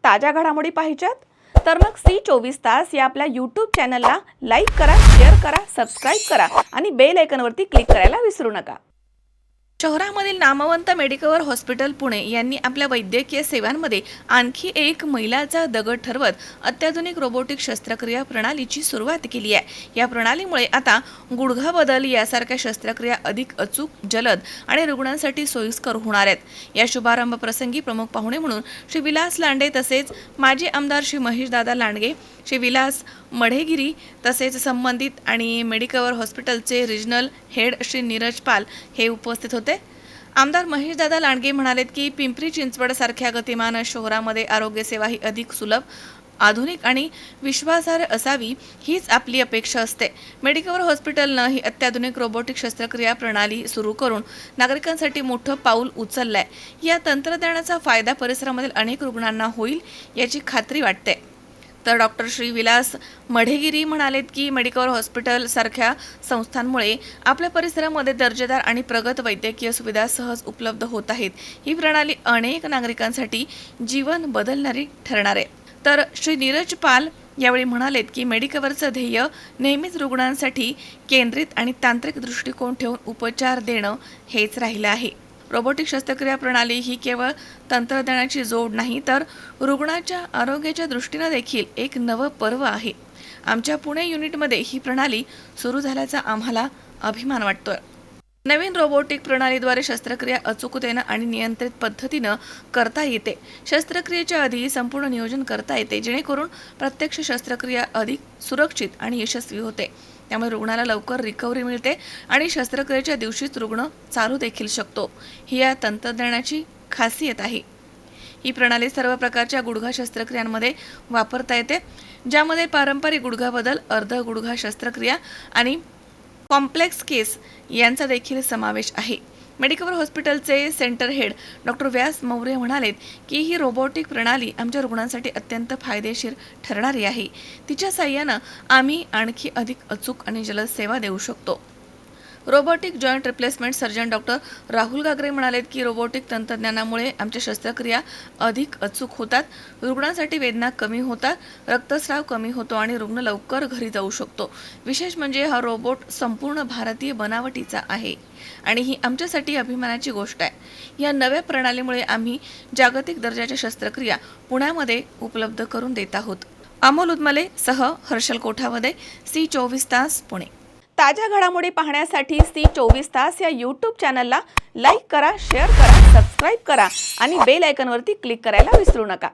ताज्या घडामोडी पाहिजेत तर मग C24 तास या आपल्या YouTube चॅनलला लाईक करा, शेअर करा, सबस्क्राइब करा आणि बेल आयकॉनवरती क्लिक करायला विसरू नका। शहरामधील नामवंत मेडिकवर हॉस्पिटल पुणे यांनी आपल्या वैद्यकीय सेवांमध्ये आणखी एक मैलाचा दगड ठरवत अत्याधुनिक रोबोटिक शस्त्रक्रिया प्रणालीची सुरुवात केली आहे। या प्रणालीमुळे आता गुडघा बदल यासारख्या शस्त्रक्रिया अधिक अचूक, जलद आणि रुग्णांसाठी सोयीस्कर होणार आहेत। या शुभारंभ प्रसंगी प्रमुख पाहुणे म्हणून श्री विलास लांडे तसेच माजी आमदार श्री महेशदादा लांडगे, श्री विलास मढेगिरी तसेच संबंधित आणि मेडिकवर हॉस्पिटलचे रिजनल हेड श्री नीरज पाल हे उपस्थित होते। आमदार महेशदादा लांडगे म्हणालेत की पिंपरी चिंचवड सारख्या गतिमान शहरामध्ये आरोग्य सेवा ही अधिक सुलभ, आधुनिक आणि विश्वासार्ह असावी हीच आपली अपेक्षा असते। मेडिकवर हॉस्पिटलनं ही अत्याधुनिक रोबोटिक शस्त्रक्रिया प्रणाली सुरू करून नागरिकांसाठी मोठं पाऊल उचललंय। या तंत्रज्ञानाचा फायदा परिसरामधील अनेक रुग्णांना होईल याची खात्री वाटते। तर डॉक्टर श्री विलास मढेगिरी म्हणालेत की मेडिकवर हॉस्पिटल सारख्या संस्थांमुळे आपल्या परिसरामध्ये दर्जेदार आणि प्रगत वैद्यकीय सुविधा सहज उपलब्ध होत आहेत। ही प्रणाली अनेक नागरिकांसाठी जीवन बदलणारी ठरणार आहे। तर श्री नीरज पाल यावेळी म्हणालेत की मेडिकवरचं ध्येय नेहमीच रुग्णांसाठी केंद्रित आणि तांत्रिक दृष्टिकोन ठेवून उपचार देणं हेच राहिलं आहे। रोबोटिक शस्त्रक्रिया प्रणाली ही केवळ तंत्रज्ञानाची जोड नाही तर रुग्णाच्या आरोग्याच्या दृष्टीने देखील एक नवं पर्व आहे। आमच्या पुणे युनिटमध्ये ही प्रणाली सुरू झाल्याचा आम्हाला अभिमान वाटतोय। नवीन रोबोटिक प्रणालीद्वारे शस्त्रक्रिया अचूकतेने आणि नियंत्रित पद्धतीने करता येते। शस्त्रक्रियेच्या आधी संपूर्ण नियोजन करता येते जेणेकरून प्रत्यक्ष शस्त्रक्रिया अधिक सुरक्षित आणि यशस्वी होते। त्यामुळे रुग्णाला लवकर रिकव्हरी मिळते आणि शस्त्रक्रियेच्या दिवशीच रुग्ण चालू देखील शकतो। ही या तंत्रज्ञानाची खासियत आहे। ही प्रणाली सर्व प्रकारच्या गुडघा शस्त्रक्रियांमध्ये वापरता येते, ज्यामध्ये पारंपरिक गुडघा बदल, अर्ध गुडघा शस्त्रक्रिया आणि कॉम्प्लेक्स केस यांचा देखील समावेश आहे। मेडिकवर हॉस्पिटलचे सेंटर हेड डॉक्टर व्यास मौर्य म्हणालेत की ही रोबोटिक प्रणाली आमच्या रुग्णांसाठी अत्यंत फायदेशीर ठरणारी आहे। तिच्या साहाय्याने आम्ही आणखी अधिक अचूक आणि जलद सेवा देऊ शकतो। Robotic joint replacement surgeon doctor Rahul गागरे म्हणालेत की रोबोटिक तंत्रज्ञानामुळे आमच्या शस्त्रक्रिया अधिक अचूक होतात, रुग्णांसाठी वेदना कमी होतात, रक्तस्राव कमी होतो आणि रुग्ण लवकर घरी जाऊ शकतो। विशेष म्हणजे हा रोबोट संपूर्ण भारतीय बनावटीचा आहे आणि ही आमच्यासाठी अभिमानाची गोष्ट आहे। या नव्या प्रणालीमुळे आम्ही जागतिक दर्जाच्या शस्त्रक्रिया पुण्यामध्ये उपलब्ध करून देत आहोत। अमोल उदमले सह हर्षल कोठावदे, C24 तास पुणे। ताज्या घडामोडी पाहण्यासाठी C24 तास या YouTube चॅनलला लाईक करा, शेअर करा, सबस्क्राइब करा आणि बेल आयकॉनवरती क्लिक करायला विसरू नका।